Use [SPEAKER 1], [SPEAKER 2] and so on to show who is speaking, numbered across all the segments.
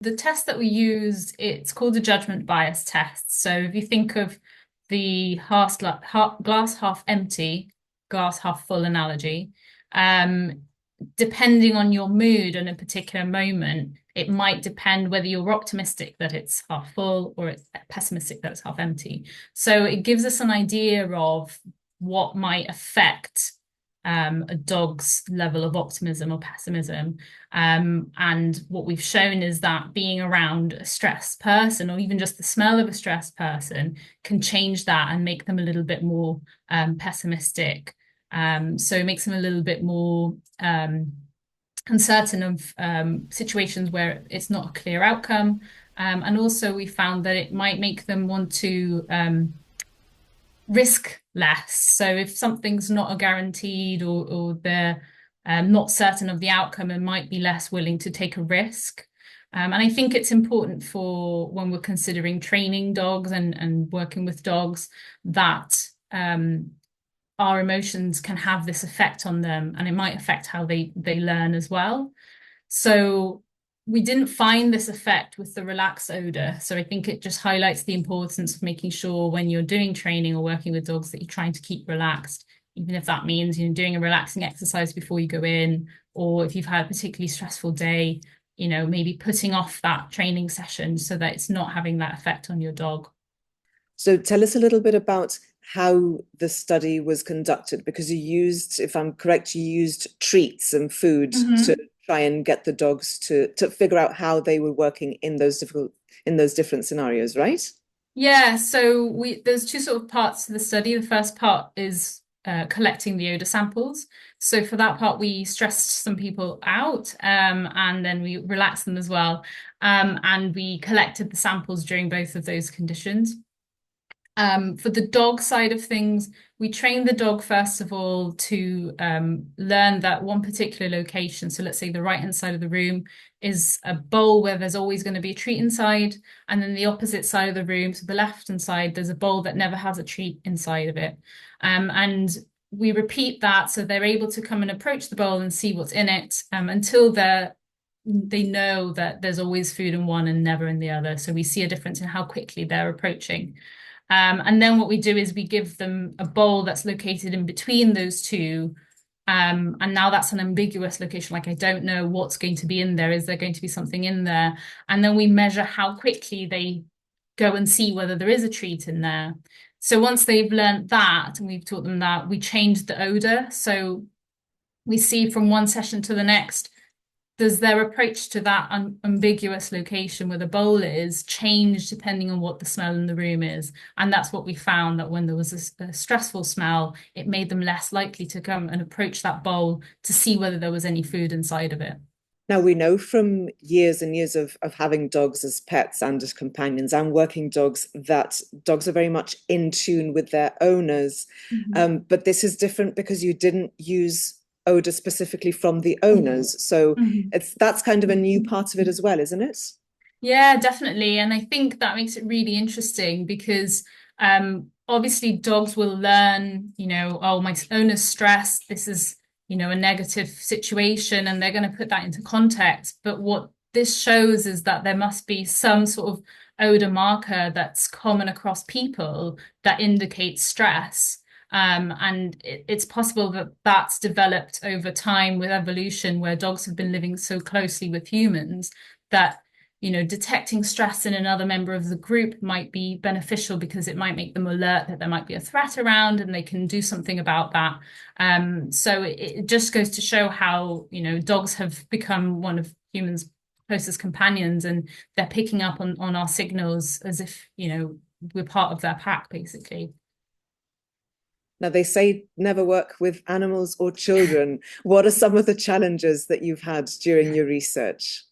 [SPEAKER 1] the test that we used, it's called a judgment bias test. So if you think of the glass half empty, glass half full analogy, um, depending on your mood in a particular moment, it might depend whether you're optimistic that it's half full or it's pessimistic that it's half empty. So it gives us an idea of what might affect a dog's level of optimism or pessimism. And what we've shown is that being around a stressed person, or even just the smell of a stressed person, can change that and make them a little bit more pessimistic. So it makes them a little bit more uncertain of situations where it's not a clear outcome. And also we found that it might make them want to risk less. So if something's not a guaranteed, or they're not certain of the outcome, and might be less willing to take a risk. And I think it's important for when we're considering training dogs and working with dogs that our emotions can have this effect on them, and it might affect how they learn as well. So we didn't find this effect with the relaxed odour. So I think it just highlights the importance of making sure when you're doing training or working with dogs that you're trying to keep relaxed, even if that means, doing a relaxing exercise before you go in, or if you've had a particularly stressful day, maybe putting off that training session so that it's not having that effect on your dog.
[SPEAKER 2] So tell us a little bit about how the study was conducted, because you used, if I'm correct, you used treats and food to try and get the dogs to figure out how they were working in those different scenarios, right?
[SPEAKER 1] Yeah, so there's two sort of parts to the study. The first part is collecting the odor samples. So for that part, we stressed some people out, and then we relaxed them as well. And we collected the samples during both of those conditions. For the dog side of things, we trained the dog first of all to learn that one particular location, so let's say the right-hand side of the room, is a bowl where there's always going to be a treat inside, and then the opposite side of the room, so the left-hand side, there's a bowl that never has a treat inside of it. And we repeat that so they're able to come and approach the bowl and see what's in it, until they know that there's always food in one and never in the other. So we see a difference in how quickly they're approaching. And then what we do is we give them a bowl that's located in between those two. And now that's an ambiguous location. Like, I don't know what's going to be in there. Is there going to be something in there? And then we measure how quickly they go and see whether there is a treat in there. So once they've learned that, and we've taught them that, we change the odor. So we see from one session to the next, does their approach to that ambiguous location where the bowl is change depending on what the smell in the room is? And that's what we found, that when there was a stressful smell, it made them less likely to come and approach that bowl to see whether there was any food inside of it.
[SPEAKER 2] Now, we know from years and years of having dogs as pets and as companions and working dogs that dogs are very much in tune with their owners. But this is different because you didn't use odor specifically from the owners. So that's kind of a new part of it as well, isn't it?
[SPEAKER 1] Yeah, definitely. And I think that makes it really interesting because obviously dogs will learn, oh, my owner's stressed. This is, a negative situation, and they're going to put that into context. But what this shows is that there must be some sort of odor marker that's common across people that indicates stress. And it's possible that that's developed over time with evolution, where dogs have been living so closely with humans that, detecting stress in another member of the group might be beneficial because it might make them alert that there might be a threat around and they can do something about that. So it just goes to show how, dogs have become one of humans' closest companions, and they're picking up on our signals as if, we're part of their pack, basically.
[SPEAKER 2] Now, they say never work with animals or children. What are some of the challenges that you've had during your research?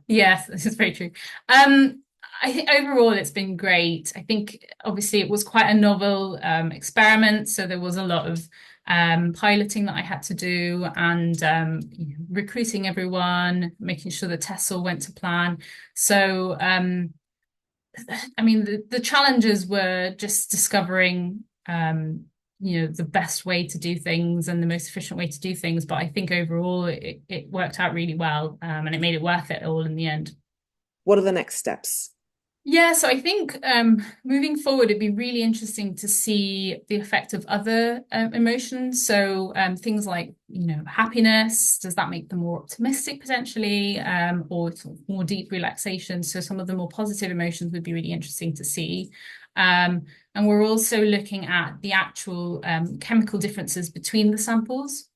[SPEAKER 1] Yes, this is very true. I think overall it's been great. I think obviously it was quite a novel experiment, so there was a lot of piloting that I had to do, and recruiting everyone, making sure the tests all went to plan. So, I mean, the challenges were just discovering the best way to do things and the most efficient way to do things. But I think overall it worked out really well, and it made it worth it all in the end.
[SPEAKER 2] What are the next steps?
[SPEAKER 1] Yeah, so I think moving forward, it'd be really interesting to see the effect of other emotions. So things like, happiness, does that make them more optimistic potentially, or sort of more deep relaxation? So some of the more positive emotions would be really interesting to see. And we're also looking at the actual chemical differences between the samples.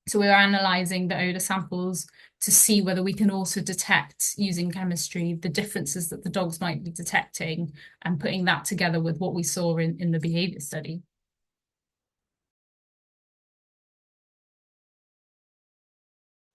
[SPEAKER 1] So we're analysing the odour samples to see whether we can also detect, using chemistry, the differences that the dogs might be detecting and putting that together with what we saw in the behaviour study.